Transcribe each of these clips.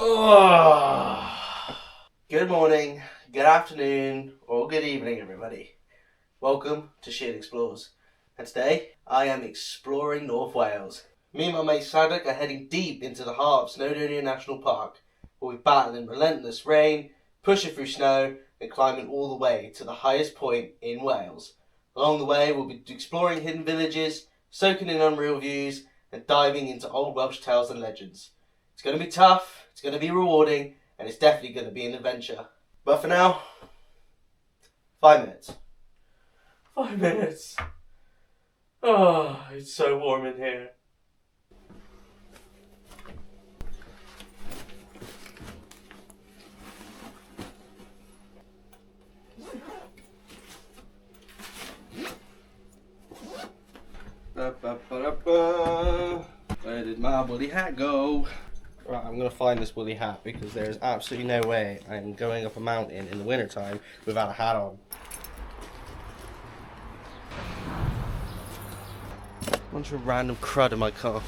Oh. Good morning, good afternoon, or good evening, everybody. Welcome to Rhyd Explores. And today, I am exploring North Wales. Me and my mate Harlech are heading deep into the heart of Snowdonia National Park. We'll be battling relentless rain, pushing through snow, and climbing all the way to the highest point in Wales. Along the way, we'll be exploring hidden villages, soaking in unreal views, and diving into old Welsh tales and legends. It's going to be tough, it's going to be rewarding, and it's definitely going to be an adventure. But for now, 5 minutes. 5 minutes. Oh, it's so warm in here. Where did my woolly hat go? Right, I'm going to find this woolly hat because there is absolutely no way I'm going up a mountain in the wintertime without a hat on. Bunch of random crud in my car.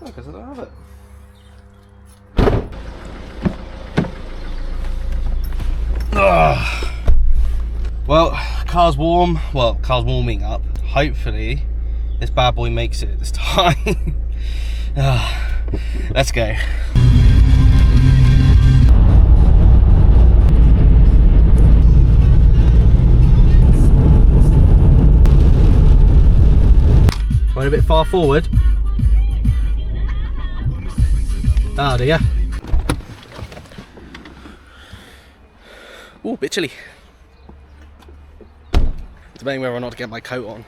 Oh, because I don't have it. Ugh. Well, car's warm. Well, car's warming up. Hopefully, this bad boy makes it this time. Let's go. Went a bit far forward. Oh dear. Ooh, bit chilly. Debating whether or not to get my coat on.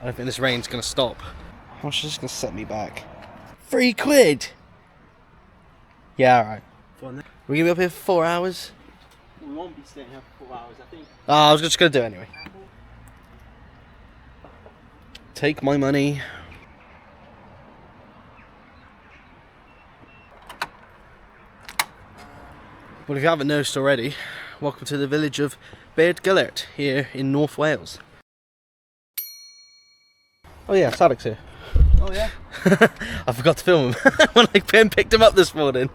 I don't think this rain's gonna stop. I'm just gonna set me back. £3? Yeah, alright. We're gonna be up here for 4 hours? We won't be staying here for 4 hours, I think. Oh, I was just gonna do it anyway. Take my money. Well, if you haven't noticed already, welcome to the village of rhyd here in North Wales. Oh yeah, Harlech's here. Oh yeah? I forgot to film him when I picked him up this morning.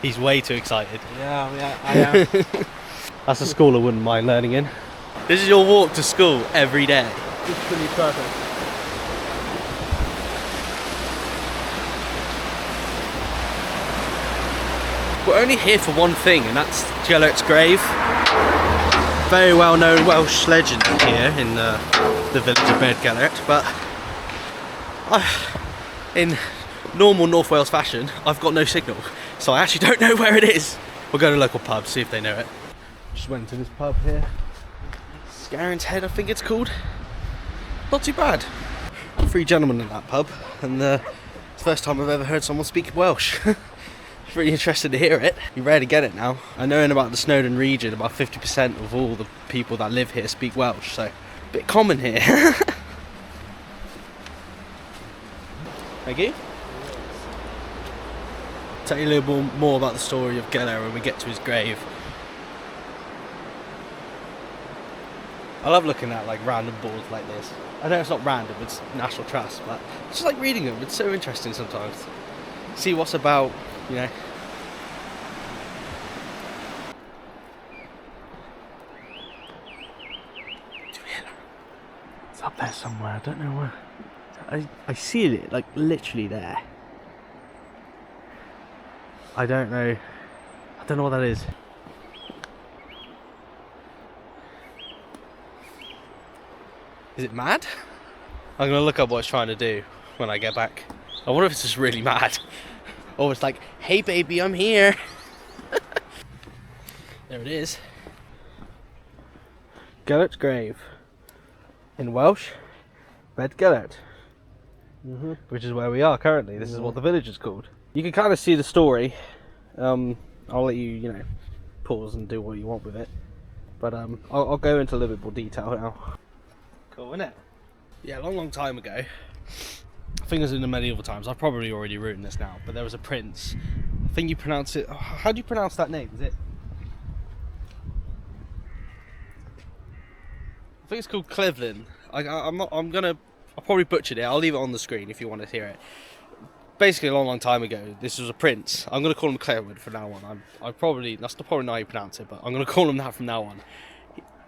He's way too excited. Yeah, I am. That's a school I wouldn't mind learning in. This is your walk to school every day. It's pretty perfect. We're only here for one thing, and that's Rhyd's grave. Very well known Welsh legend here in the village of Rhyd, but in normal North Wales fashion, I've got no signal, so I actually don't know where it is. We'll go to a local pub, see if they know it. Just went to this pub here. Scarin's Head, I think it's called. Not too bad. 3 gentlemen in that pub, and it's the first time I've ever heard someone speak Welsh. Really interested to hear it. You rarely get it now. I know in about the Snowdon region, about 50% of all the people that live here speak Welsh, so a bit common here. Thank you. Tell you a little more about the story of Rhyd when we get to his grave. I love looking at like random boards like this. I know it's not random, it's National Trust, but I just like reading them. It's so interesting sometimes. See what's about, you know. Do you hear that? It's up there somewhere, I don't know where. I see it, like literally there. I don't know what that is. Is it mad? I'm gonna look up what it's trying to do when I get back. I wonder if it's just really mad. Or it's like, hey baby, I'm here. There it is. Rhyd's grave. In Welsh, Rhyd. Which is where we are currently. This is what the village is called. You can kind of see the story. I'll let you, you know, pause and do what you want with it. But I'll go into a little bit more detail now. Cool, isn't it? Yeah, a long time ago, I think it was in the medieval times, I've probably already ruined this now, but there was a prince. I think you pronounce it, how do you pronounce that name? Is it think it's called Cleveland. I'll probably butcher it. I'll leave it on the screen if you want to hear it. Basically, a long time ago, this was a prince. I'm going to call him Clairwood from now on. That's probably not how you pronounce it, but I'm going to call him that from now on.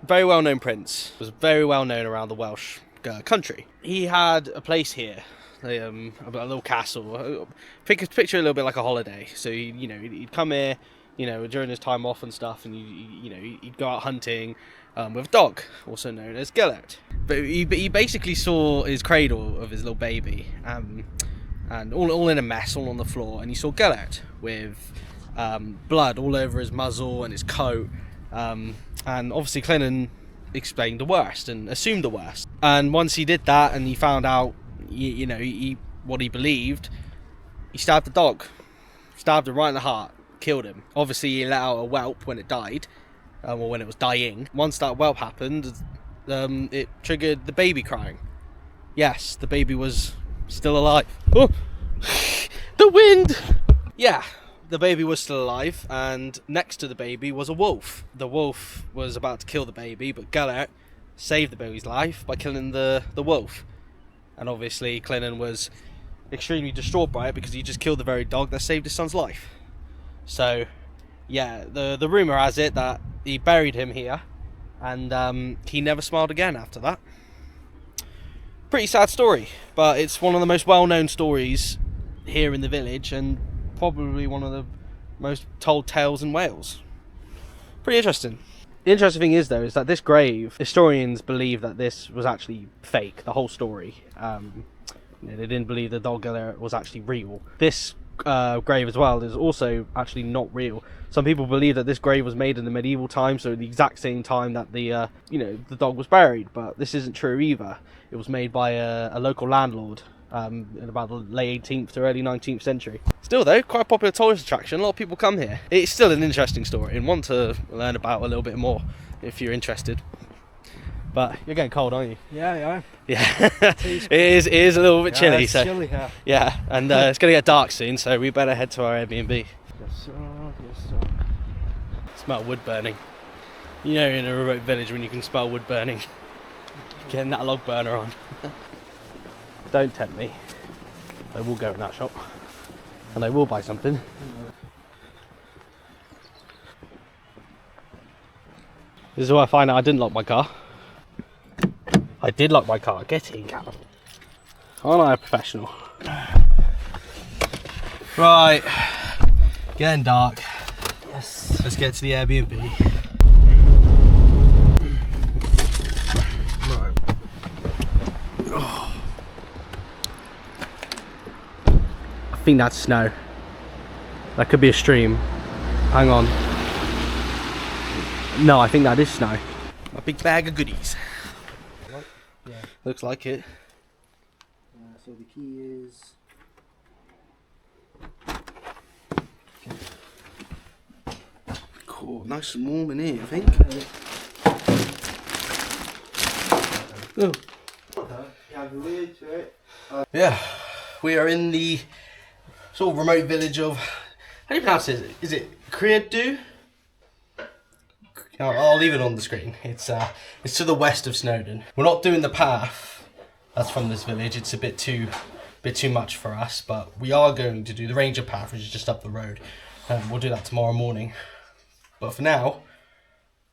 Very well-known prince. Was very well-known around the Welsh country. He had a place here, a little castle. Picture a little bit like a holiday. So he'd come here, during his time off and stuff, and he'd go out hunting with a dog, also known as Gellert. But he basically saw his cradle of his little baby. And all in a mess, all on the floor, and he saw Gellert with blood all over his muzzle and his coat, and obviously Clennon explained the worst and assumed the worst. And once he did that, and he found out, what he believed, he stabbed the dog, stabbed it right in the heart, killed him. Obviously, he let out a whelp when it died, or when it was dying. Once that whelp happened, it triggered the baby crying. Yes, the baby was still alive. Oh, the wind! Yeah, the baby was still alive, and next to the baby was a wolf. The wolf was about to kill the baby, but Gellert saved the baby's life by killing the wolf. And obviously, Clennon was extremely distraught by it because he just killed the very dog that saved his son's life. So, yeah, the rumour has it that he buried him here, and he never smiled again after that. Pretty sad story, but it's one of the most well-known stories here in the village, and probably one of the most told tales in Wales. Pretty interesting. The interesting thing is, though, is that this grave, historians believe that this was actually fake, the whole story. They didn't believe the dog was actually real. This grave as well is also actually not real. Some people believe that this grave was made in the medieval times, so the exact same time that the dog was buried, but this isn't true either. It was made by a local landlord in about the late 18th to early 19th century. Still though, quite a popular tourist attraction. A lot of people come here. It's still an interesting story and one to learn about a little bit more if you're interested. But you're getting cold, aren't you? Yeah. Yeah, it is a little bit chilly. It's so chilly here. yeah, and it's going to get dark soon, so we better head to our Airbnb. Yes, sir. Smell wood burning. You're in a remote village when you can smell wood burning. Getting that log burner on. Don't tempt me. I will go in that shop, and I will buy something. This is where I find out I didn't lock my car. I did lock my car. Get in, Callum. Aren't I a professional? Right. Getting dark. Yes. Let's get to the Airbnb. Right. Oh. I think that's snow. That could be a stream. Hang on. No, I think that is snow. A big bag of goodies. Yeah. Looks like it. So the key is. Cool, nice and warm in here, I think. Oh. Yeah, we are in the sort of remote village of. How do you pronounce it? Is it Rhyd? I'll leave it on the screen. It's to the west of Snowdon. We're not doing the path that's from this village. It's a bit too much for us, but we are going to do the ranger path, which is just up the road. We'll do that tomorrow morning. But for now,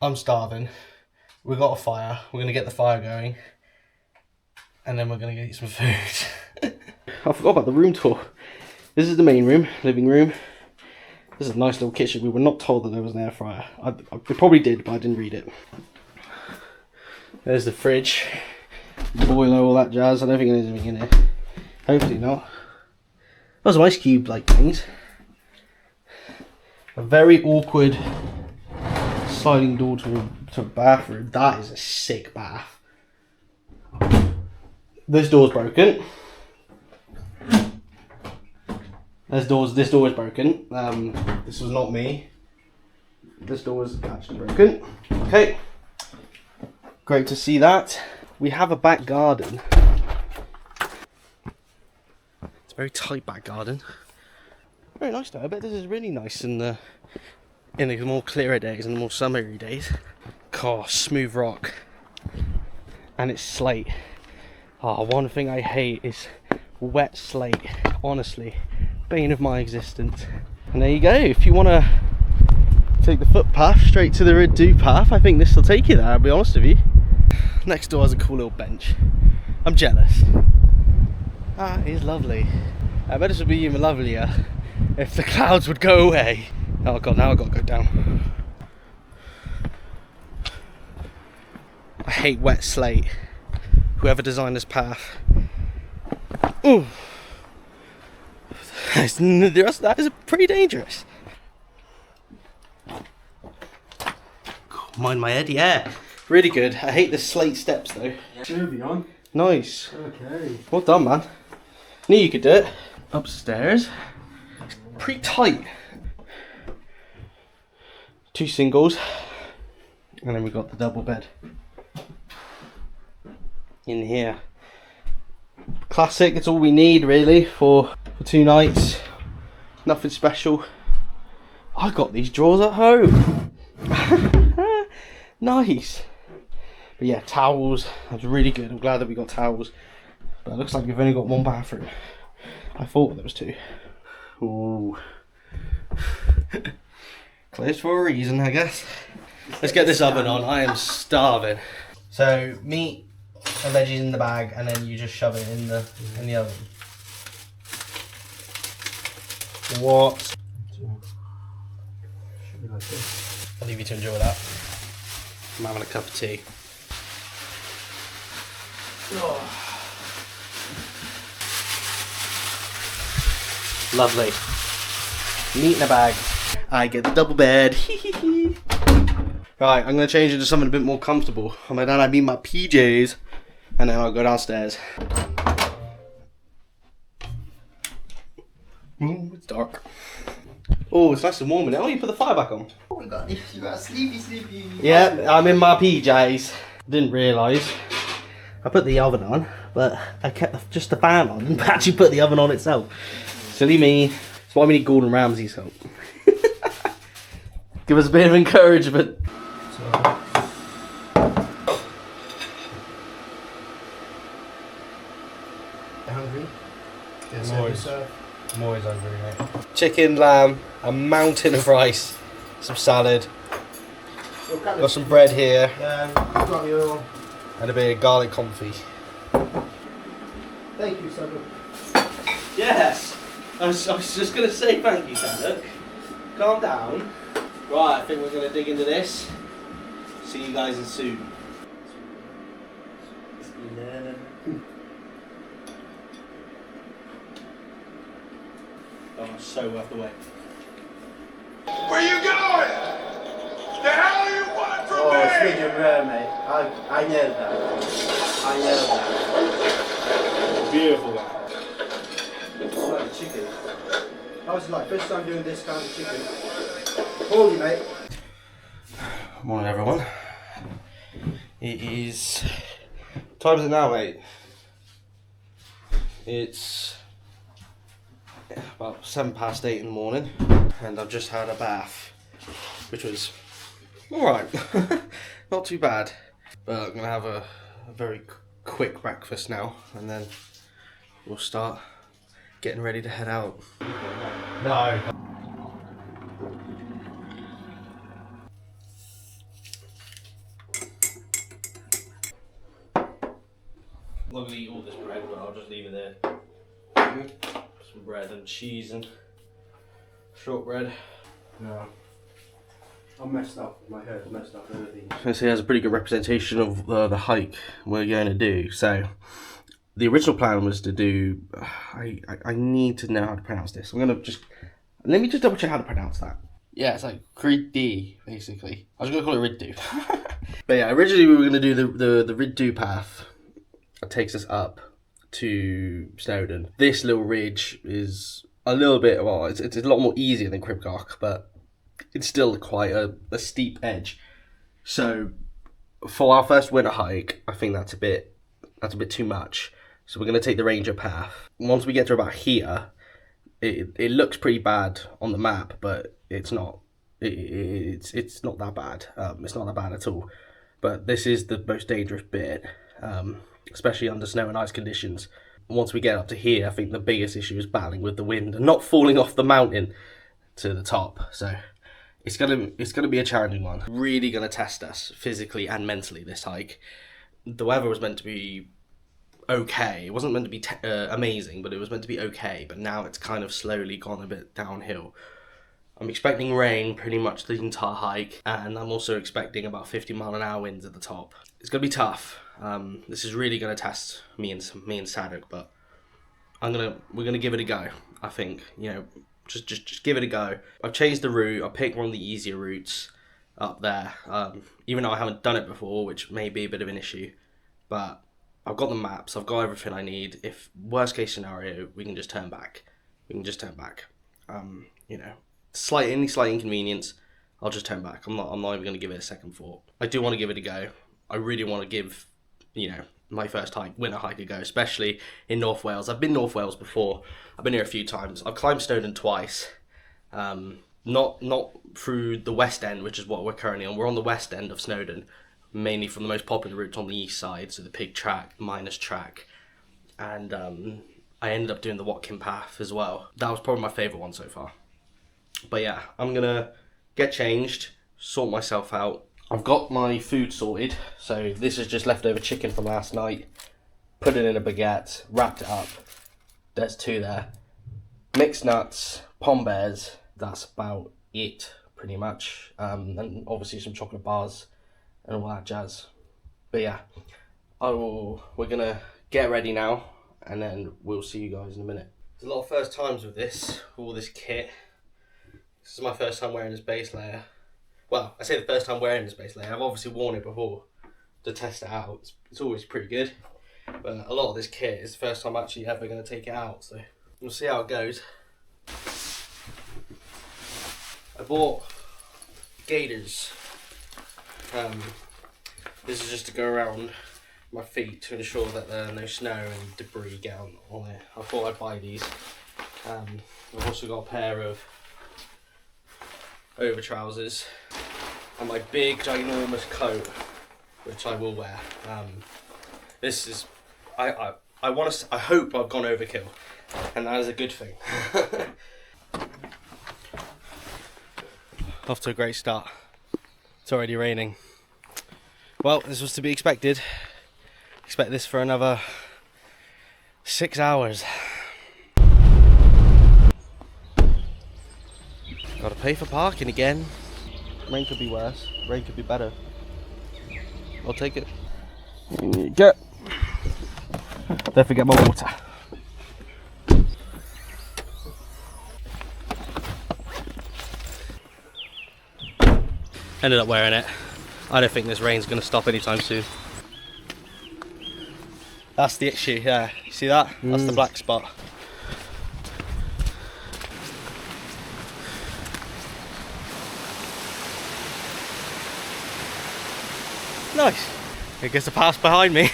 I'm starving. We've got a fire. We're gonna get the fire going, and then we're gonna get some food. I forgot about the room tour. This is the main room, living room. This is a nice little kitchen. We were not told that there was an air fryer. We probably did, but I didn't read it. There's the fridge, boiler, all that jazz. I don't think there's anything in it. Hopefully not. Those are ice cube-like things. A very awkward sliding door to a bathroom. That is a sick bath. This door's broken. This door is broken. This was not me. This door is actually broken. Okay. Great to see that. We have a back garden. It's a very tight back garden. Very nice though. I bet this is really nice in the more clearer days and the more summery days. Gosh, smooth rock. and it's slate. Oh, one thing I hate is wet slate. Honestly, bane of my existence. And there you go. If you want to take the footpath straight to the rhyd path, I think this will take you there, I'll be honest with you. Next door has a cool little bench. I'm jealous. That is lovely. I bet this would be even lovelier if the clouds would go away. Oh god, now I've got to go down. I hate wet slate. Whoever designed this path. Ooh. That is pretty dangerous. Mind my head, yeah. Really good. I hate the slate steps though. Moving on. Nice. Okay. Well done, man. Knew you could do it. Upstairs. It's pretty tight. 2 singles. And then we've got the double bed in here. Classic, it's all we need really for 2 nights. Nothing special. I got these drawers at home. Nice. But yeah, towels. That's really good. I'm glad that we got towels. But it looks like we've only got 1 bathroom. I thought there was 2. Ooh. Closed for a reason, I guess. Let's get this oven on. I am starving. So meat and veggies in the bag, and then you just shove it in the oven. What? Should be like this. I'll leave you to enjoy that. I'm having a cup of tea. Oh. Lovely. Meat in a bag. I get the double bed. Right, I'm going to change into something a bit more comfortable. I'm going to be my PJs, and then I'll go downstairs. Ooh, it's dark. Oh, it's nice and warm in there. Oh, you put the fire back on. Oh my god, you got sleepy. Yeah, I'm in my PJs. Didn't realise. I put the oven on, but I kept just the fan on and actually put the oven on itself. Silly me. That's why we need Gordon Ramsay's help. Give us a bit of encouragement. Hungry? I'm always hungry, mate. Chicken, lamb, a mountain of rice, some salad, got some bread here, Got your... and a bit of garlic confit. Thank you, Sandra. Yes! I was just going to say thank you, Sandra. Calm down. Right, I think we're going to dig into this. See you guys in soon. Oh, so worth the wait. Where you going? The hell you want from Oh, it's me? medium rare, mate. I nailed that. I nailed that. Beautiful one. It's like chicken. I was like, first time doing this kind of chicken. Holy, mate. Morning, everyone. It is... What time is it now, mate? It's about 8:07 in the morning, and I've just had a bath, which was alright. Not too bad. But I'm going to have a very quick breakfast now, and then we'll start getting ready to head out. No. I'm not going to eat all this bread, but I'll just leave it there. Some bread and cheese and shortbread. No. I'm messed up. My hair's messed up and everything. This has a pretty good representation of the hike we're going to do. So, the original plan was to do... I need to know how to pronounce this. I'm going to just... Let me just double check how to pronounce that. Yeah, it's like rhyd, basically. I was going to call it rhyd. But yeah, originally we were going to do the rhyd path that takes us up to Snowdon. This little ridge is a little bit... Well, it's a lot more easier than Cribgoch, but it's still quite a steep edge. So for our first winter hike, I think that's a bit too much. So we're going to take the Ranger path. Once we get to about here, it looks pretty bad on the map, but it's not. It's not that bad. It's not that bad at all. But this is the most dangerous bit. especially under snow and ice conditions. Once we get up to here, I think the biggest issue is battling with the wind and not falling off the mountain to the top. So it's gonna be a challenging one. Really gonna test us physically and mentally this hike. The weather was meant to be okay. It wasn't meant to be amazing, but it was meant to be okay. But now it's kind of slowly gone a bit downhill. I'm expecting rain pretty much the entire hike, and I'm also expecting about 50-mile-an-hour winds at the top. It's gonna be tough. This is really gonna test me and Sadok, but we're gonna give it a go. I think, you know, just give it a go. I've changed the route. I picked one of the easier routes up there, even though I haven't done it before, which may be a bit of an issue. But I've got the maps. I've got everything I need. If worst case scenario, we can just turn back. You know, slight inconvenience, I'll just turn back. I'm not even going to give it a second thought. I do want to give it a go. I really want to give, you know, my first winter hike a go, especially in North Wales. I've been North Wales before. I've been here a few times. I've climbed Snowdon twice. Not through the west end, which is what we're currently on. We're on the west end of Snowdon, mainly from the most popular routes on the east side, so the Pig Track, Miners Track, and I ended up doing the Watkin Path as well. That was probably my favourite one so far. But yeah, I'm gonna get changed, sort myself out. I've got my food sorted, so this is just leftover chicken from last night. Put it in a baguette, wrapped it up. There's 2 there. Mixed nuts, pom bears. That's about it, pretty much. And obviously some chocolate bars and all that jazz. But yeah, we're gonna get ready now, and then we'll see you guys in a minute. There's a lot of first times with all this kit. This is my first time wearing this base layer. Well, I say the first time wearing this base layer. I've obviously worn it before to test it out. It's always pretty good. But a lot of this kit is the first time actually ever going to take it out. So we'll see how it goes. I bought gaiters. This is just to go around my feet to ensure that there are no snow and debris get on it. I thought I'd buy these. I've also got a pair of over trousers and my big ginormous coat, which I will wear. This is I hope I've gone overkill, and that is a good thing. Off to a great start. It's already raining. Well, this was to be expected. Expect this for another 6 hours. Gotta pay for parking again. Rain could be worse. Rain could be better. I'll take it. Go. Don't forget my water. Ended up wearing it. I don't think this rain's gonna stop anytime soon. That's the issue, yeah. You see that? That's the black spot. Nice. It gets to pass behind me.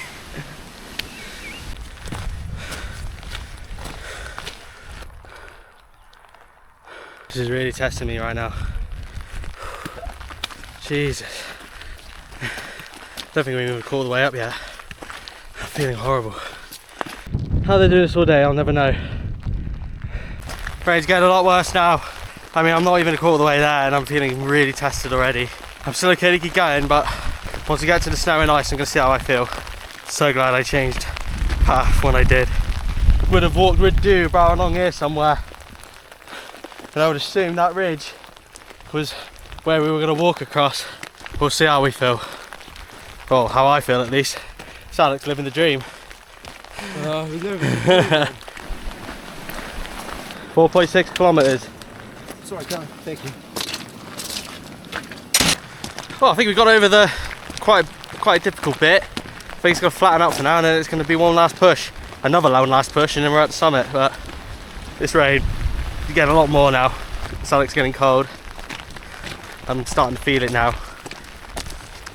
This is really testing me right now. Jesus. Don't think we've even crawled the way up yet. I'm feeling horrible. How they do this all day, I'll never know. Rain's getting a lot worse now. I mean, I'm not even a quarter of the way there and I'm feeling really tested already. I'm still okay to keep going, but once we get to the snow and ice, I'm gonna see how I feel. So glad I changed path when I did. Would have walked rhyd about along here somewhere, and I would assume that ridge was where we were gonna walk across. We'll see how we feel. Well, how I feel at least. Sadok's living the dream. 4.6 kilometres. Sorry, Carl. Thank you. Well, I think we got over the quite a difficult bit. I think it's going to flatten out for now, and then it's going to be one last push. Another last push, and then we're at the summit. But this rain, you get a lot more now. Sadok's getting cold. I'm starting to feel it now.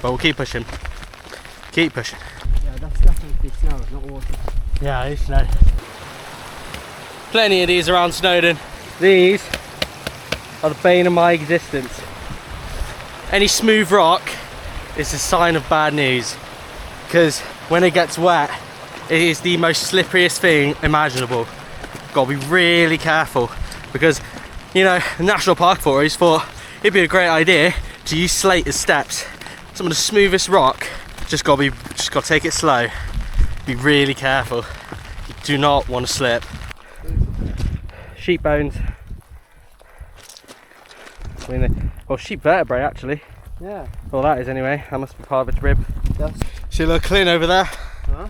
But we'll keep pushing. Keep pushing. Yeah, that's definitely snow, not water. Yeah, it's snow. Plenty of these around Snowdon. These are the bane of my existence. Any smooth rock is a sign of bad news, because when it gets wet, it is the most slipperiest thing imaginable. Got to be really careful because, you know, the National Park Authorities thought it'd be a great idea to use slate as steps. Some of the smoothest rock. Just got to take it slow. Be really careful. You do not want to slip. Sheep bones. I mean, well, sheep vertebrae actually. Yeah. Well, that is anyway. That must be part of its rib. Yes. See a little clin over there? Huh?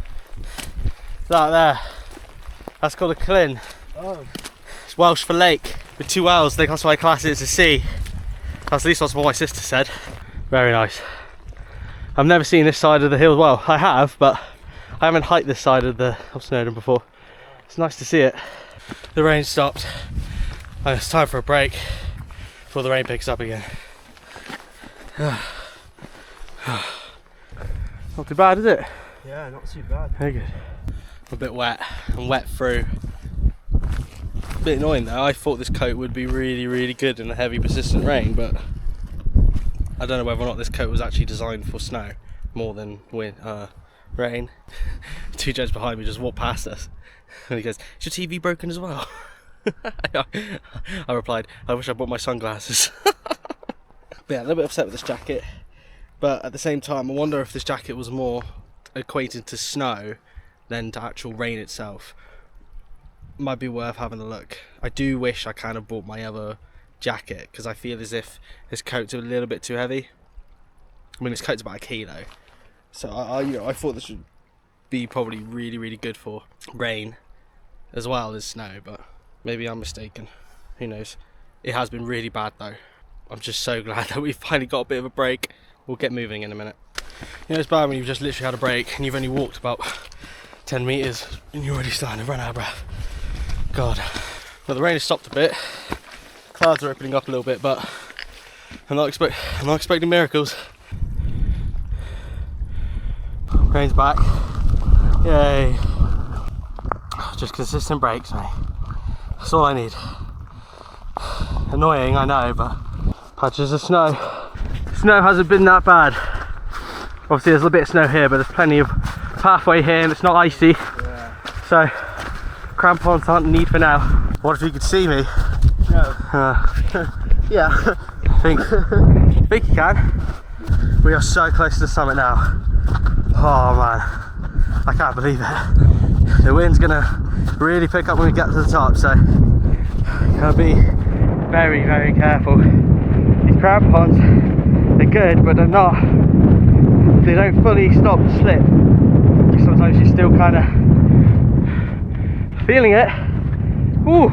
That there. That's called a clin. Oh. It's Welsh for lake with 2 L's. That's why I class it as a C. That's at least that's what my sister said. Very nice. I've never seen this side of the hill. Well, I have, but I haven't hiked this side of Snowdon before. It's nice to see it. The rain stopped. And it's time for a break before the rain picks up again. Not too bad, is it? Yeah, not too bad. Very good. A bit wet and wet through. A bit annoying though. I thought this coat would be really good in the heavy persistent rain, but I don't know whether or not this coat was actually designed for snow more than rain. Two gents behind me just walked past us and he goes, "Is your TV broken as well?" I replied, "I wish I brought my sunglasses." But yeah, a little bit upset with this jacket, but at the same time I wonder if this jacket was more equated to snow than to actual rain itself. Might be worth having a look. I do wish I kind of bought my other jacket because I feel as if this coat's a little bit too heavy. I mean, this coat's about 1 kilo, so I thought this would be probably really good for rain as well as snow, but maybe I'm mistaken. Who knows? It has been really bad though. I'm just so glad that we finally got a bit of a break. We'll get moving in a minute. You know, it's bad when you've just literally had a break and you've only walked about 10 metres and you're already starting to run out of breath. God. Well, the rain has stopped a bit. Clouds are opening up a little bit, but I'm not expecting miracles. Rain's back. Yay. Just consistent breaks, mate. That's all I need. Annoying, I know, but patches of snow. Snow hasn't been that bad. Obviously there's a bit of snow here, but there's plenty of pathway here and it's not icy. Yeah. So crampons aren't a need for now. What if you could see me? No. Yeah. Think you can. We are so close to the summit now. Oh man, I can't believe it. The wind's gonna really pick up when we get to the top, so gotta be very careful. These crampons, they're good, but they don't fully stop the slip. Sometimes you're still kind of feeling it. Ooh,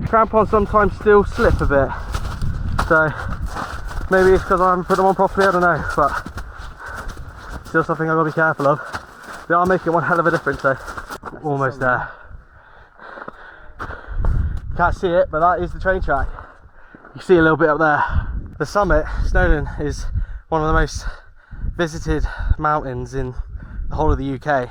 crampons sometimes still slip a bit, so maybe it's because I haven't put them on properly, I don't know, but still something I've got to be careful of. They are making one hell of a difference though. Almost there. Can't see it, but that is the train track. You see a little bit up there. The summit, Snowdon, is one of the most visited mountains in the whole of the UK.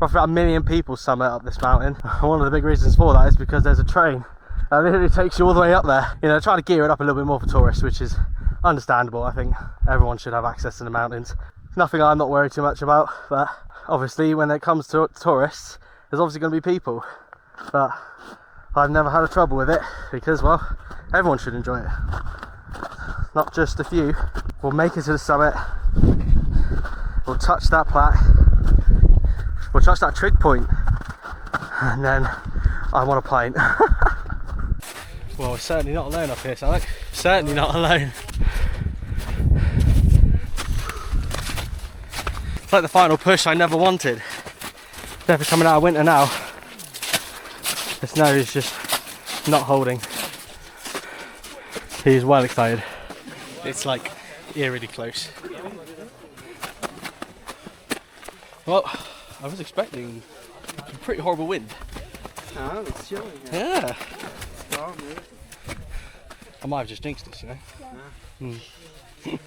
Roughly about 1 million people summit up this mountain. One of the big reasons for that is because there's a train that literally takes you all the way up there. You know, trying to gear it up a little bit more for tourists, which is understandable. I think everyone should have access to the mountains. It's nothing I'm not worried too much about, but obviously when it comes to tourists, there's obviously going to be people. But I've never had a trouble with it because, well, everyone should enjoy it. Not just a few. We'll make it to the summit. We'll touch that plaque. We'll touch that trig point. And then I want a pint. Well, we're certainly not alone up here, Alec. Certainly not alone. It's like the final push I never wanted. Definitely coming out of winter now. The snow is just not holding. He's well excited. It's like eerily close. Well, I was expecting a pretty horrible wind. Oh, it's chilling. Yeah. Oh, mate. I might have just jinxed this, you know. Yeah.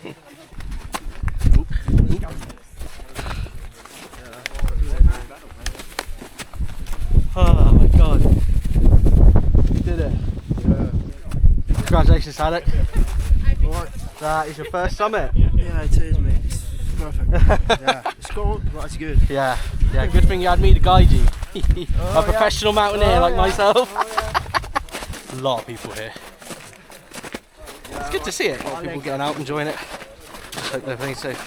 Oh my god. You did it. Yeah. Congratulations, Harlech. What? That is your first summit. Yeah, it is, mate. It's perfect. Yeah, it's cool. That's good. Yeah, yeah. Good thing you had me to guide you. Oh, A professional mountaineer like yeah. myself. Oh, yeah. A lot of people here. It's good to see it. A lot of people getting out, enjoying it. Hope they're playing safe.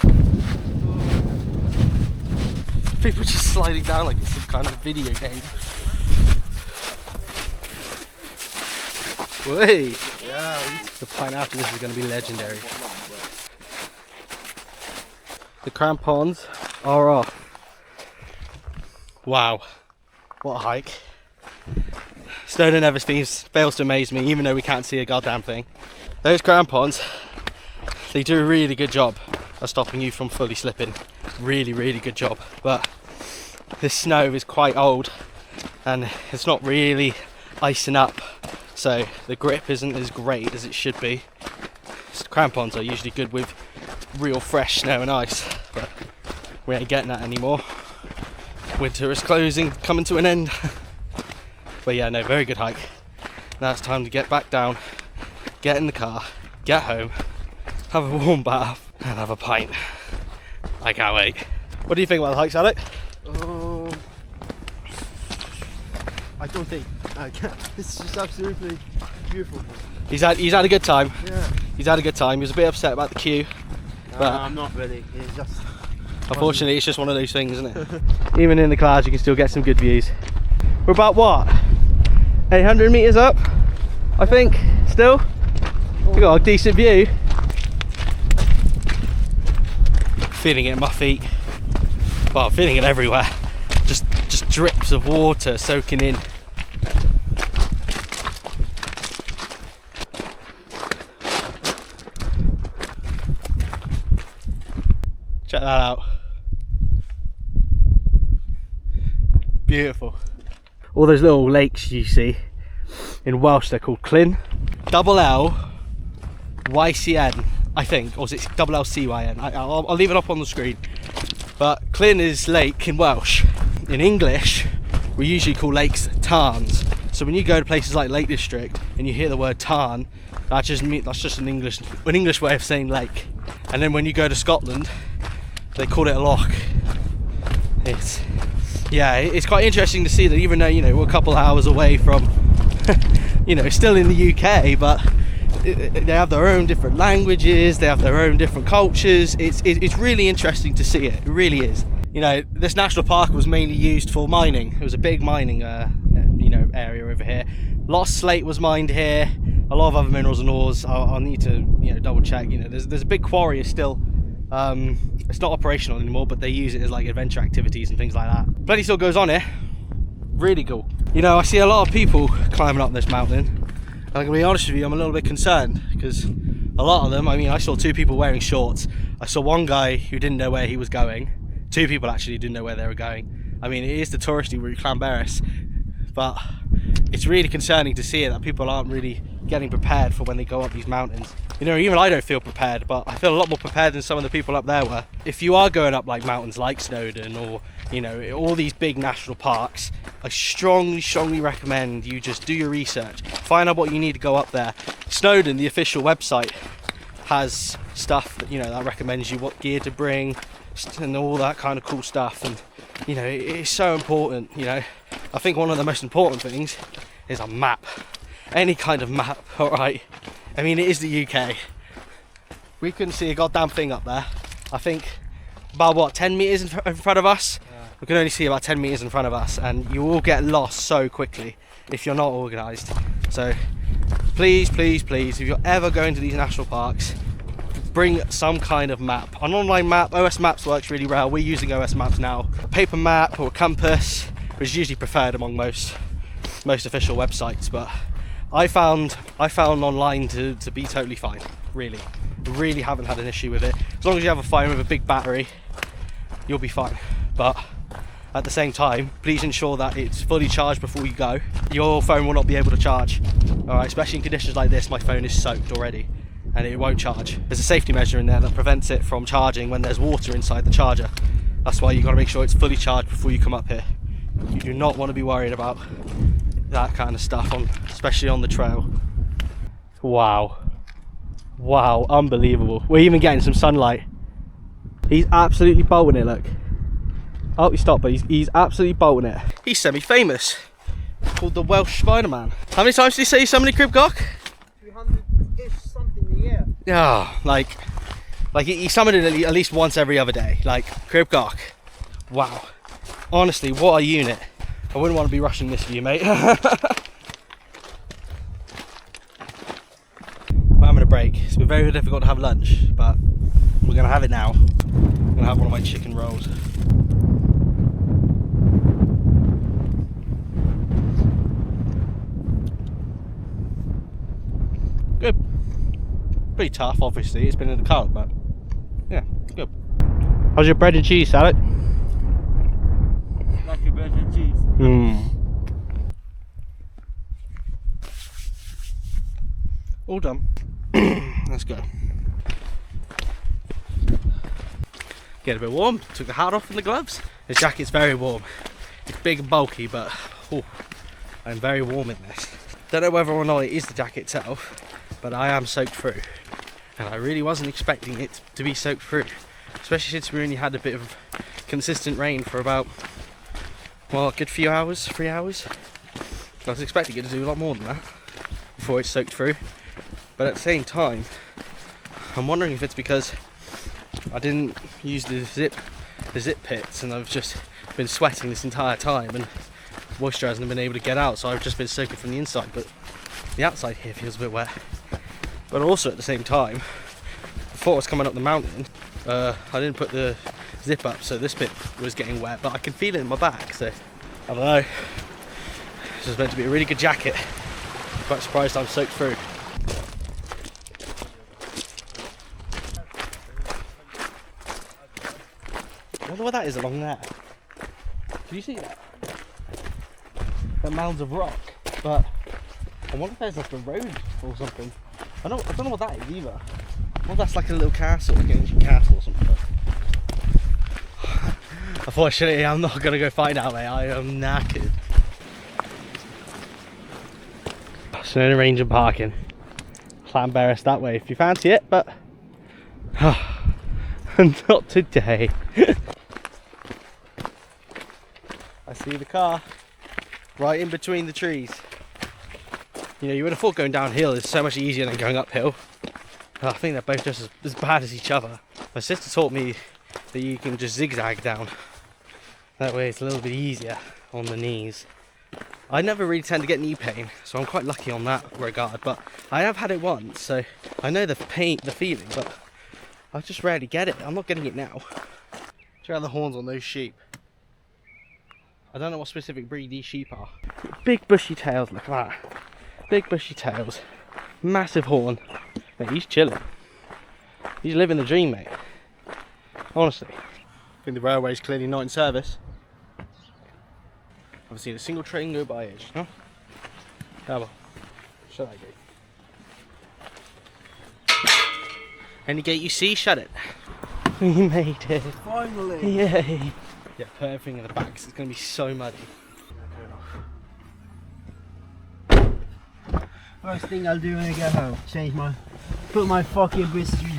People just sliding down like it's some kind of video game. Wait. Yeah. The pint after this is going to be legendary. The crampons are off. Wow, what a hike. Snowdon never fails to amaze me, even though we can't see a goddamn thing. Those crampons, they do a really good job of stopping you from fully slipping. Really, really good job. But this snow is quite old and it's not really icing up, so the grip isn't as great as it should be. Crampons are usually good with real fresh snow and ice, but we ain't getting that anymore. Winter is coming to an end. But yeah, no, very good hike. Now it's time to get back down, get in the car, get home, have a warm bath and have a pint. I can't wait. What do you think about the hikes, Alec? I don't think I can. It's just absolutely beautiful. He's had a good time. Yeah. He's had a good time. He was a bit upset about the queue. But I'm not really. It's just. Unfortunately, it's just one of those things, isn't it? Even in the clouds, you can still get some good views. We're about what? 800 meters up, I think. Still, we got a decent view. Feeling it in my feet. Well, I'm feeling it everywhere. Just drips of water soaking in. Check that out. Beautiful. All those little lakes you see, in Welsh they're called Llyn. Double L YCN, I think, or is it double LCYN? I'll leave it up on the screen. But Llyn is lake in Welsh. In English, we usually call lakes tarns. So when you go to places like Lake District and you hear the word tarn, that's just an English way of saying lake. And then when you go to Scotland, they call it a loch. It's quite interesting to see that, even though, you know, we're a couple of hours away from, you know, still in the UK, but they have their own different languages, they have their own different cultures. It's really interesting to see it. It really is. You know, this national park was mainly used for mining. It was a big mining area over here. A lot of slate was mined here, a lot of other minerals and ores. I'll need to, you know, double check. You know, there's a big quarry still. It's not operational anymore, but they use it as like adventure activities and things like that. Plenty still goes on here. Really cool. You know, I see a lot of people climbing up this mountain. And I'm gonna be honest with you, I'm a little bit concerned because a lot of them, I mean, I saw 2 people wearing shorts. I saw one guy who didn't know where he was going. 2 people actually didn't know where they were going. I mean, it is the touristy route, Llanberis, but it's really concerning to see it, that people aren't really getting prepared for when they go up these mountains. You know, even I don't feel prepared, but I feel a lot more prepared than some of the people up there were. If you are going up like mountains like Snowdon or, you know, all these big national parks, I strongly recommend you just do your research. Find out what you need to go up there. Snowdon, the official website, has stuff that, you know, that recommends you what gear to bring and all that kind of cool stuff. And, you know, it's so important, you know. I think one of the most important things is a map. Any kind of map, alright? I mean, it is the UK. We couldn't see a goddamn thing up there. I think about, what, 10 metres in front of us? Yeah. We can only see about 10 metres in front of us, and you will get lost so quickly if you're not organised. So please, if you're ever going to these national parks, bring some kind of map. An online map, OS Maps works really well. We're using OS Maps now. A paper map or a compass, which is usually preferred among most official websites, but I found online to be totally fine. Really haven't had an issue with it. As long as you have a phone with a big battery, you'll be fine. But at the same time, please ensure that it's fully charged before you go. Your phone will not be able to charge. Alright, especially in conditions like this, my phone is soaked already and it won't charge. There's a safety measure in there that prevents it from charging when there's water inside the charger. That's why you've got to make sure it's fully charged before you come up here. You do not want to be worried about that kind of stuff, especially on the trail. Wow, unbelievable. We're even getting some sunlight. He's absolutely bolting it, look. Oh, he stopped, but he's absolutely bolting it. He's semi-famous. Called the Welsh Spider-Man. How many times did he say he's summoning Cribcock? 300-ish something a year. Yeah, like he summoned it at least once every other day. Like, Cribcock. Wow. Honestly, what a unit. I wouldn't want to be rushing this view, mate. We're having a break. It's been very difficult to have lunch, but we're going to have it now. I'm going to have one of my chicken rolls. Good. Pretty tough, obviously. It's been in the cold, but yeah, good. How's your bread and cheese salad? Like your bread and cheese. All done. Let's go. Get a bit warm. Took the hat off and the gloves. This jacket's very warm. It's big and bulky, but I'm very warm in this. Don't know whether or not it is the jacket itself, but I am soaked through. And I really wasn't expecting it to be soaked through. Especially since we only had a bit of consistent rain for about, well, a good few hours, 3 hours. I was expecting it to do a lot more than that before it's soaked through. But at the same time, I'm wondering if it's because I didn't use the zip pits and I've just been sweating this entire time and moisture hasn't been able to get out, so I've just been soaking from the inside, but the outside here feels a bit wet. But also at the same time, before I was coming up the mountain, I didn't put the zip up, so this bit was getting wet, but I can feel it in my back, so I don't know. This is meant to be a really good jacket. I'm quite surprised I'm soaked through. I wonder what that is along there. Can you see that? The mounds of rock, but I wonder if there's like a road or something. I don't know what that is either. Well, that's like a little castle, like an ancient castle or something. Unfortunately, I'm not gonna go find out, mate. I am knackered. Snowdon Range and Parking. Llanberis that way if you fancy it, but not today. I see the car right in between the trees. You know, you would have thought going downhill is so much easier than going uphill. I think they're both just as bad as each other. My sister taught me that you can just zigzag down. That way it's a little bit easier on the knees. I never really tend to get knee pain, so I'm quite lucky on that regard, but I have had it once, so I know the pain, the feeling, but I just rarely get it. I'm not getting it now. Check out the horns on those sheep. I don't know what specific breed these sheep are. Big bushy tails, look at that. Big bushy tails. Massive horn. Mate, he's chilling. He's living the dream, mate. Honestly. I think the railway's clearly not in service. I haven't seen a single train go by it, no? Oh well. Shut that gate. Any gate you see, shut it. We made it. Finally! Yay! Yeah, put everything in the back because it's going to be so muddy. First thing I'll do when I get home, put my fucking whiskey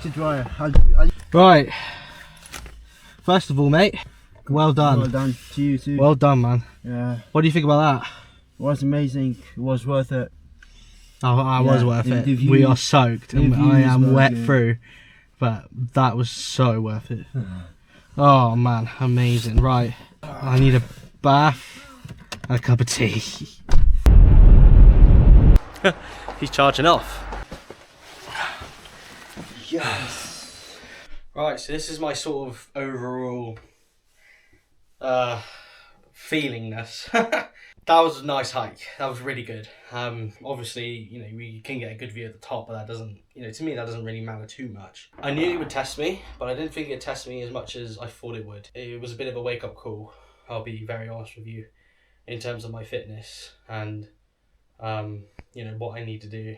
to dryer. Right. First of all, mate, well done. Well done to you too. Well done, man. Yeah. What do you think about that? It was amazing. It was worth it. Oh, I was worth it. the We are soaked and I am were wet good. through, but that was so worth it. Oh man, amazing. Right, I need a bath and a cup of tea. He's charging off. Yes. Right, so this is my sort of overall feelingness. That was a nice hike. That was really good. Obviously, you know, we can get a good view at the top, but that doesn't, you know, to me that doesn't really matter too much. I knew it would test me, but I didn't think it'd test me as much as I thought it would. It was a bit of a wake-up call, I'll be very honest with you, in terms of my fitness and you know, what I need to do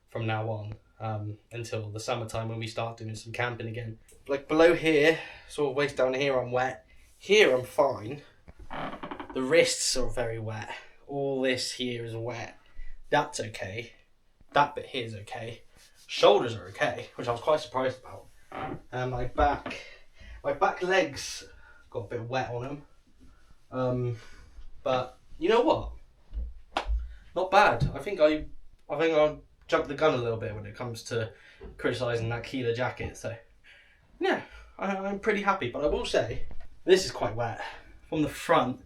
from now on until the summertime when we start doing some camping again. Like below here, sort of waist down here, I'm wet. Here I'm fine. The wrists are very wet. All this here is wet. That's okay. That bit here is okay. Shoulders are okay, which I was quite surprised about. And my back legs got a bit wet on them. But you know what? Not bad. I think I jumped the gun a little bit when it comes to criticising that Keeler jacket. So yeah, I'm pretty happy. But I will say this is quite wet from the front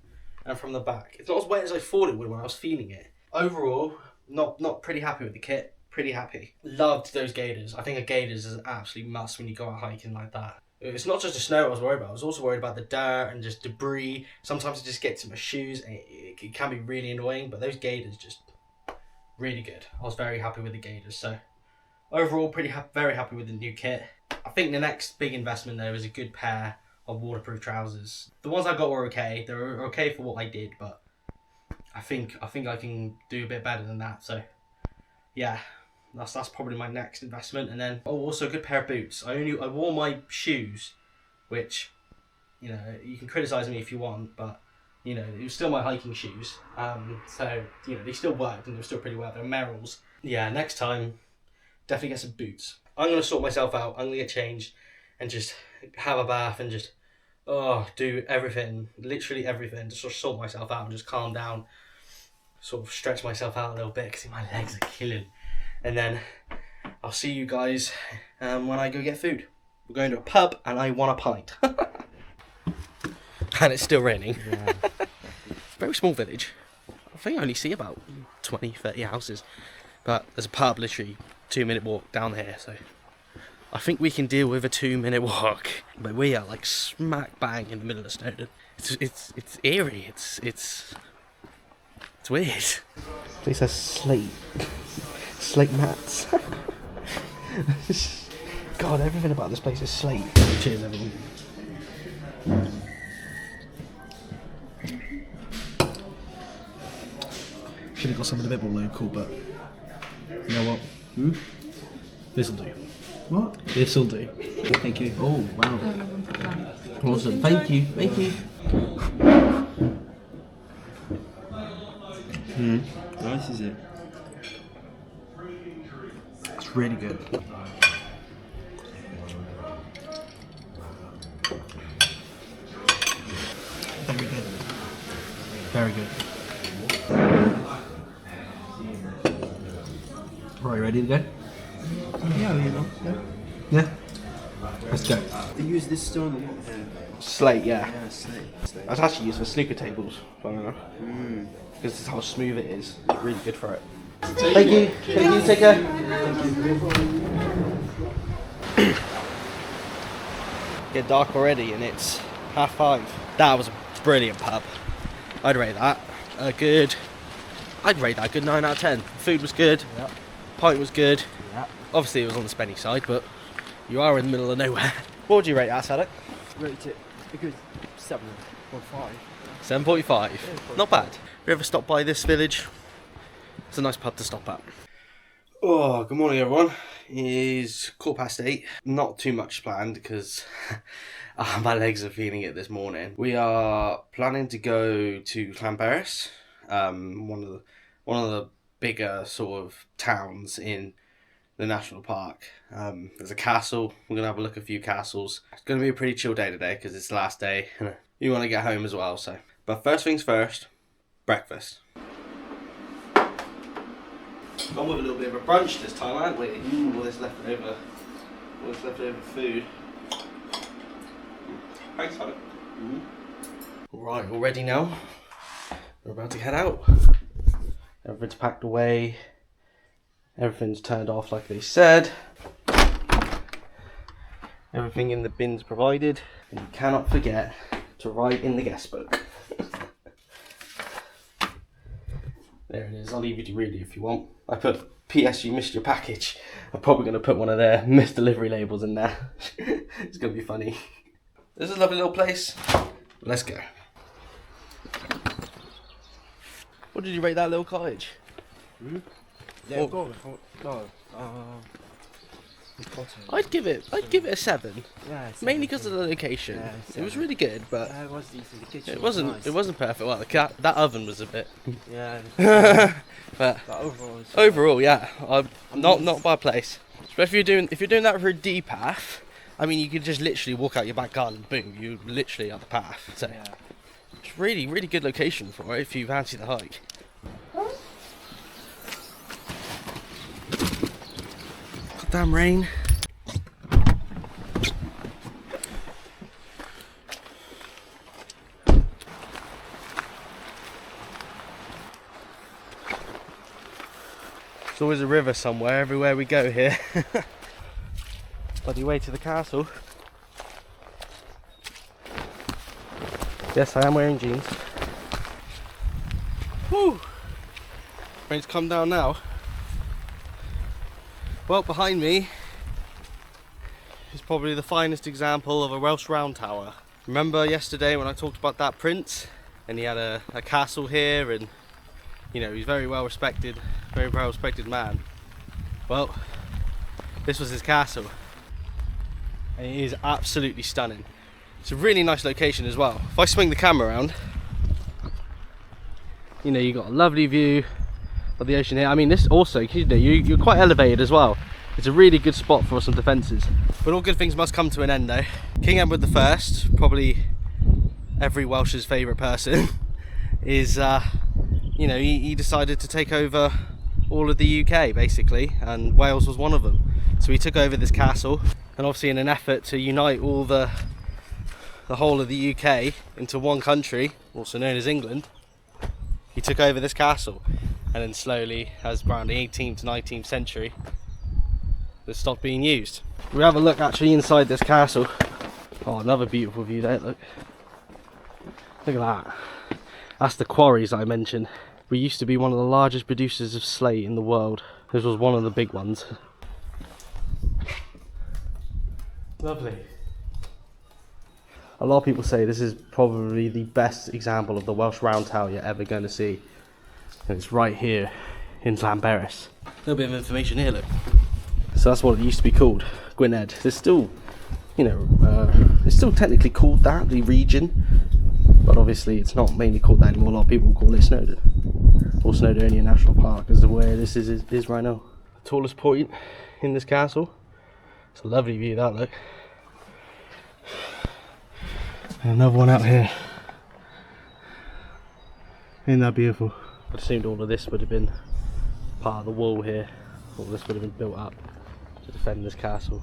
and from the back. It's not as wet as I thought it would when I was feeling it. Overall, not pretty happy with the kit. Pretty happy. Loved those gaiters. I think a gaiters is an absolute must when you go out hiking like that. It's not just the snow I was worried about. I was also worried about the dirt and just debris. Sometimes it just gets in my shoes and it can be really annoying, but those gaiters just really good. I was very happy with the gaiters. So overall, very happy with the new kit. I think the next big investment though is a good pair of waterproof trousers. The ones I got were okay. They were okay for what I did, but I think I can do a bit better than that. So yeah. That's probably my next investment. And then also a good pair of boots. I wore my shoes, which, you know, you can criticise me if you want, but you know, it was still my hiking shoes. So you know, they still worked and they were still pretty well. They're Merrells. Yeah, next time definitely get some boots. I'm gonna sort myself out. I'm gonna get changed and just have a bath and just do everything, literally everything, to sort of sort myself out and just calm down, sort of stretch myself out a little bit because my legs are killing. And then I'll see you guys when I go get food. We're going to a pub and I want a pint. And it's still raining. Yeah. Very small village. I think I only see about 20, 30 houses. But there's a pub literally 2-minute walk down here. So I think we can deal with a 2-minute walk. But we are like smack bang in the middle of Snowdon. It's eerie. It's weird. This says slate. Slate mats. God, everything about this place is slate. Cheers, everyone. Should have got something a bit more local, but you know what? This'll do. What? This'll do. Thank you. Oh, wow. Awesome. Thank you. Thank you. Nice, is it? It's really good. Very good. Very good. Right, ready to go? Yeah, you know. Yeah? Let's go. They use this stone. Slate, yeah. Yeah, slate. That's actually used for snooker tables, funnily enough. Because this is how smooth it is. It's really good for it. Thank you. Thank you, take care. Get dark already and it's 5:30. That was a brilliant pub. I'd rate that a good 9 out of 10. Food was good. Yep. Pint was good. Yep. Obviously it was on the spenny side, but you are in the middle of nowhere. What would you rate that, Harlech? Rate it a good 7.5. 7.5. Not bad. Have you ever stopped by this village? It's a nice pub to stop at. Oh, good morning everyone. It is 8:15. Not too much planned because my legs are feeling it this morning. We are planning to go to Llanberis, one of the bigger sort of towns in the national park. There's a castle. We're gonna have a look at a few castles. It's gonna be a pretty chill day today because it's the last day. You want to get home as well, so. But first things first, breakfast. Gone with a little bit of a brunch this time, aren't we? All this leftover food. Thanks, Harlech. Right, all ready now. We're about to head out. Everything's packed away. Everything's turned off like they said. Everything in the bins provided. And you cannot forget to write in the guest book. There it is. I'll leave you to read it if you want. I put, P.S. you missed your package. I'm probably going to put one of their missed delivery labels in there. It's going to be funny. This is a lovely little place. Let's go. What did you rate that little cottage? Yeah, I'd give it a 7. Yeah, mainly because of the location. Yeah, it was really good, but it was decent. The kitchen it wasn't perfect. Well, that oven was a bit. Yeah. But overall, yeah, not a bad place. Especially if you're doing that for a D path, I mean, you could just literally walk out your back garden, boom, you're literally at the path. So it's really, really good location for it if you fancy the hike. Goddamn rain. There's always a river somewhere, everywhere we go here. Bloody way to the castle. Yes, I am wearing jeans. Woo! Rain's come down now. Well, behind me is probably the finest example of a Welsh round tower. Remember yesterday when I talked about that prince? And he had a castle here, and you know, he's very well respected man. Well, this was his castle. And it is absolutely stunning. It's a really nice location as well. If I swing the camera around, you know, you've got a lovely view of the ocean here. I mean, this also, you know, you're quite elevated as well. It's a really good spot for some defences. But all good things must come to an end though. King Edward I, probably every Welsh's favourite person, is, you know, he decided to take over all of the UK basically, and Wales was one of them. So he took over this castle, and obviously in an effort to unite all the whole of the UK into one country, also known as England, he took over this castle. And then slowly, as around the 18th to 19th century, it stopped being used. We have a look actually inside this castle. Oh, another beautiful view there, look. Look at that. That's the quarries I mentioned. We used to be one of the largest producers of slate in the world. This was one of the big ones. Lovely. A lot of people say this is probably the best example of the Welsh round tower you're ever going to see. And it's right here in Llanberis. A little bit of information here, look. So that's what it used to be called, Gwynedd. There's still, you know, it's still technically called that, the region, but obviously it's not mainly called that anymore. A lot of people call it Snowdon, or Snowdonia National Park, as to where this is right now. The tallest point in this castle. It's a lovely view, that, look. And another one out here. Isn't that beautiful? I assumed all of this would have been part of the wall here. All this would have been built up to defend this castle.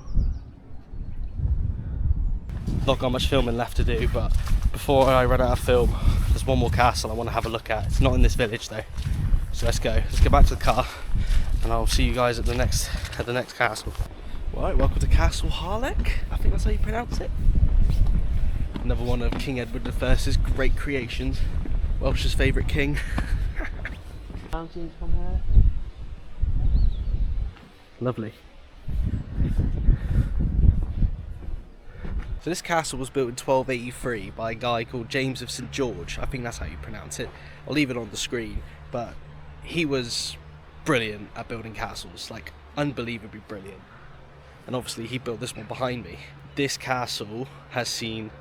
Not got much filming left to do, but before I run out of film, there's one more castle I want to have a look at. It's not in this village though. So let's go. Let's get back to the car, and I'll see you guys at the next castle. Right, welcome to Castle Harlech. I think that's how you pronounce it. Another one of King Edward I's great creations. Welsh's favourite king. Mountains from here. Lovely. So this castle was built in 1283 by a guy called James of St George. I think that's how you pronounce it. I'll leave it on the screen. But he was brilliant at building castles, like unbelievably brilliant. And obviously he built this one behind me. This castle has seen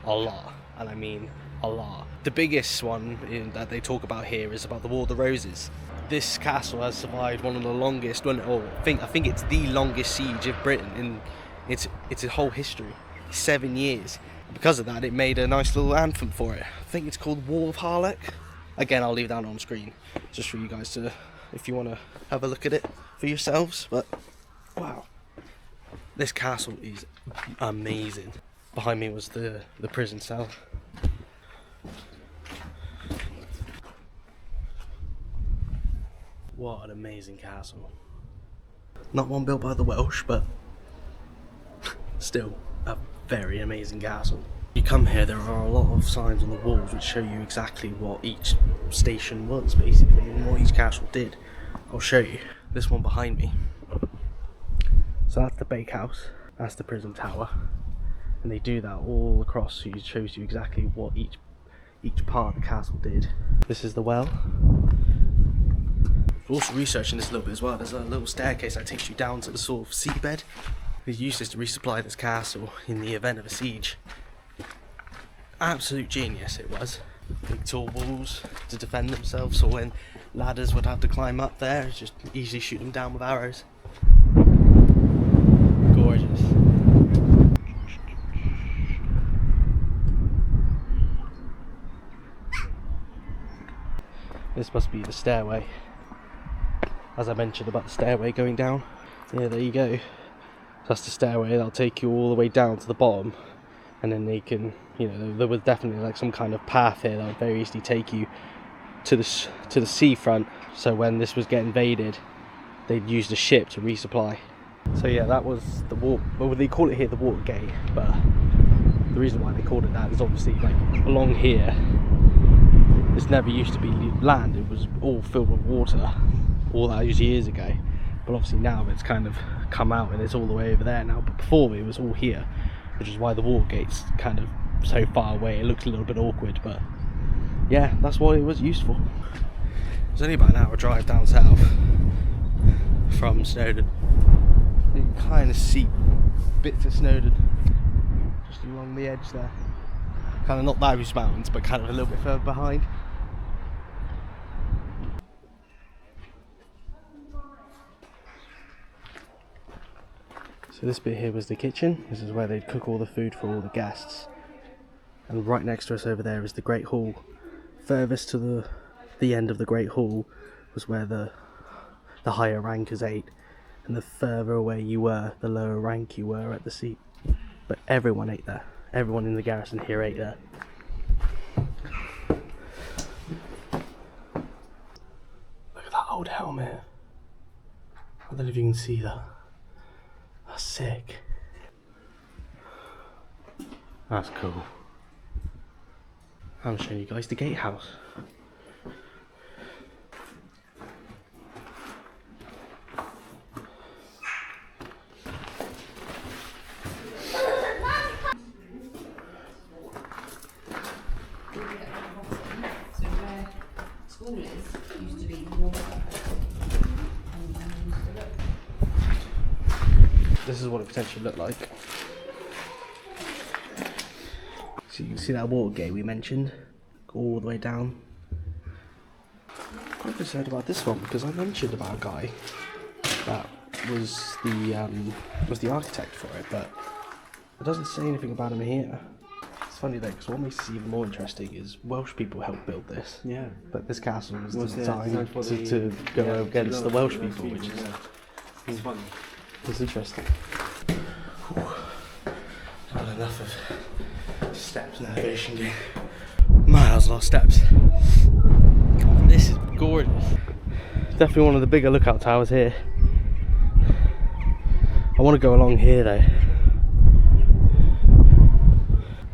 a lot, and I mean a lot. The biggest one that they talk about here is about the War of the Roses. This castle has survived one of the longest, I think it's the longest siege of Britain in its whole history, 7 years. Because of that, it made a nice little anthem for it. I think it's called War of Harlech. Again, I'll leave that on screen just for you guys to, if you want to have a look at it for yourselves. But wow, this castle is amazing. Behind me was the prison cell. What an amazing castle. Not one built by the Welsh, but still a very amazing castle. You come here, there are a lot of signs on the walls which show you exactly what each station was, basically, and what each castle did. I'll show you. This one behind me. So that's the bakehouse, that's the prison tower, and they do that all across, so it shows you exactly what each part of the castle did. This is the well. Also researching this a little bit as well, there's a little staircase that takes you down to the sort of seabed. They used this to resupply this castle in the event of a siege. Absolute genius it was. Big tall walls to defend themselves, so when ladders would have to climb up there, just easily shoot them down with arrows. Gorgeous. This must be the stairway. As I mentioned about the stairway going down. Yeah, there you go. That's the stairway. That'll take you all the way down to the bottom, and then they can, you know, there was definitely like some kind of path here that would very easily take you to the seafront. So when this was getting invaded, they'd use the ship to resupply. So yeah, that was the well, they call it here the water gate, but the reason why they called it that is obviously like along here, this never used to be land. It was all filled with water all those years ago. But obviously now it's kind of come out and it's all the way over there now. But before it was all here, which is why the water gate's kind of so far away. It looks a little bit awkward, but yeah, that's what it was used for. It's only about an hour drive down south from Snowdon. You can kind of see bits of Snowdon just along the edge there. Kind of not those mountains, but kind of a little bit further behind. So this bit here was the kitchen. This is where they'd cook all the food for all the guests. And right next to us over there is the Great Hall. Furthest to the end of the Great Hall was where the higher rankers ate. And the further away you were, the lower rank you were at the seat. But everyone ate there. Everyone in the garrison here ate there. Look at that old helmet. I don't know if you can see that. That's sick. That's cool. I'm showing you guys the gatehouse. This is what it potentially looked like. So you can see that water gate we mentioned, go all the way down. I'm quite concerned about this one because I mentioned about a guy that was the architect for it, but it doesn't say anything about him here. It's funny though, because what makes this even more interesting is Welsh people helped build this. Yeah. But this castle was designed to go against the Welsh people, which is it's funny. It's interesting. Not enough of steps in the navigation game. Miles of steps. God, this is gorgeous. Definitely one of the bigger lookout towers here. I want to go along here though.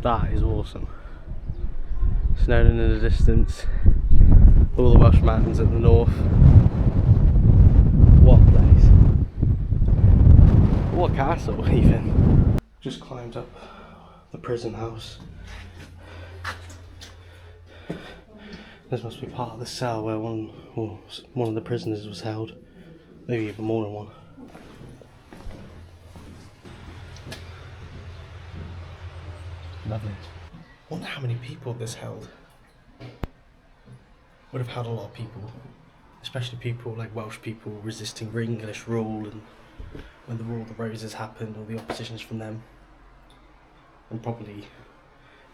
That is awesome. Snowdon in the distance. All the Welsh mountains at the north. What a place. What a castle even. Just climbed up the prison house. This must be part of the cell where one of the prisoners was held. Maybe even more than one. Lovely. I wonder how many people this held. Would have held a lot of people. Especially people like Welsh people resisting English rule, and when the War of the Roses happened, all the oppositions from them. And probably,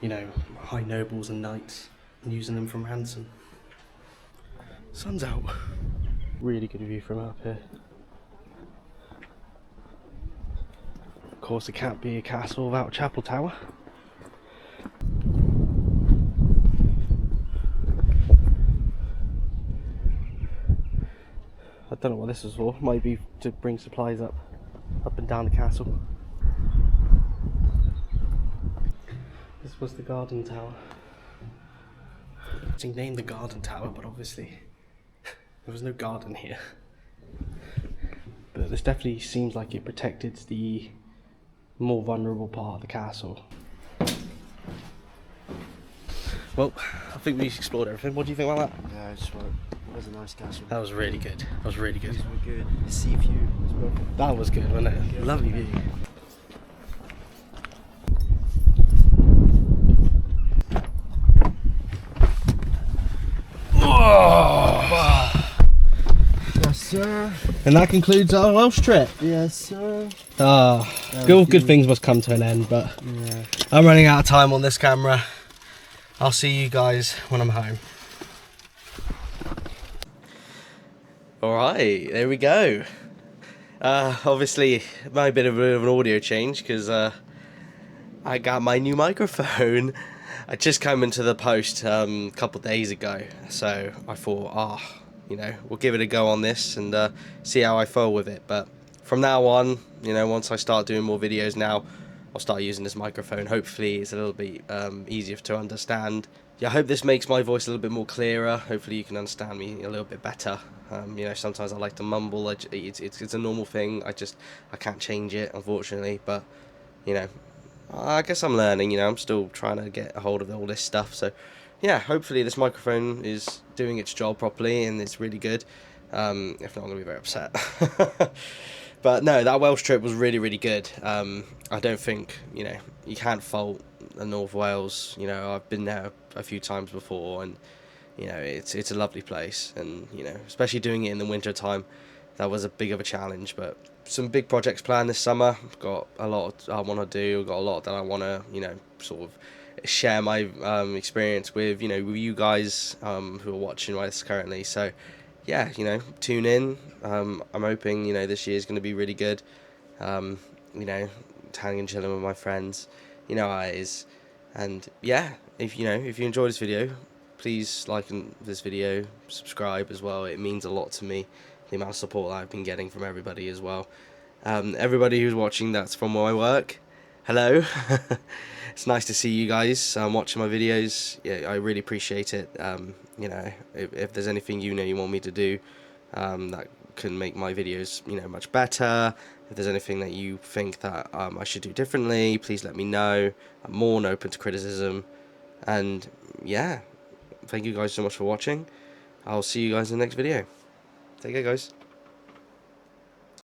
you know, high nobles and knights, and using them from ransom. Sun's out. Really good view from up here. Of course, it can't be a castle without a chapel tower. I don't know what this is for. Might be to bring supplies up and down the castle. This was the garden tower. It's named the garden tower, but obviously there was no garden here. But this definitely seems like it protected the more vulnerable part of the castle. Well, I think we explored everything. What do you think about that? Yeah, it was a nice castle. That was really good. That was really good. These were good. The sea view was perfect. That was good, wasn't it? Lovely view. Yes, sir. And that concludes our Welsh trip. Yes, sir. Good things must come to an end, but yeah. I'm running out of time on this camera. I'll see you guys when I'm home. Alright, there we go. Obviously, might be a bit of an audio change because I got my new microphone. I just came into the post a couple of days ago, so I thought, we'll give it a go on this and see how I feel with it. But from now on, once I start doing more videos now, I'll start using this microphone. Hopefully, it's a little bit easier to understand. Yeah, I hope this makes my voice a little bit more clearer. Hopefully, you can understand me a little bit better. Sometimes I like to mumble. It's a normal thing. I can't change it, unfortunately. But I guess I'm learning. I'm still trying to get a hold of all this stuff. So yeah, hopefully this microphone is doing its job properly and it's really good. If not, I'm gonna be very upset. But no, that Welsh trip was really, really good. I don't think you can't fault the North Wales. I've been there a few times before, and it's a lovely place, and especially doing it in the winter time, that was a big of a challenge. But some big projects planned this summer. I've got a lot I want to do. I've got a lot that I want to sort of share my experience with with you guys who are watching this currently. So yeah, tune in. I'm hoping this year is going to be really good. Tanning and chilling with my friends. You know how it is. And yeah, if you enjoy this video, please like this video, subscribe as well. It means a lot to me, the amount of support that I've been getting from everybody as well. Everybody who's watching that's from my work, hello. It's nice to see you guys watching my videos. Yeah, I really appreciate it. If there's anything you want me to do that can make my videos much better, if there's anything that you think that I should do differently, please let me know. I'm more than open to criticism. And yeah, thank you guys so much for watching. I'll see you guys in the next video. Take care, guys.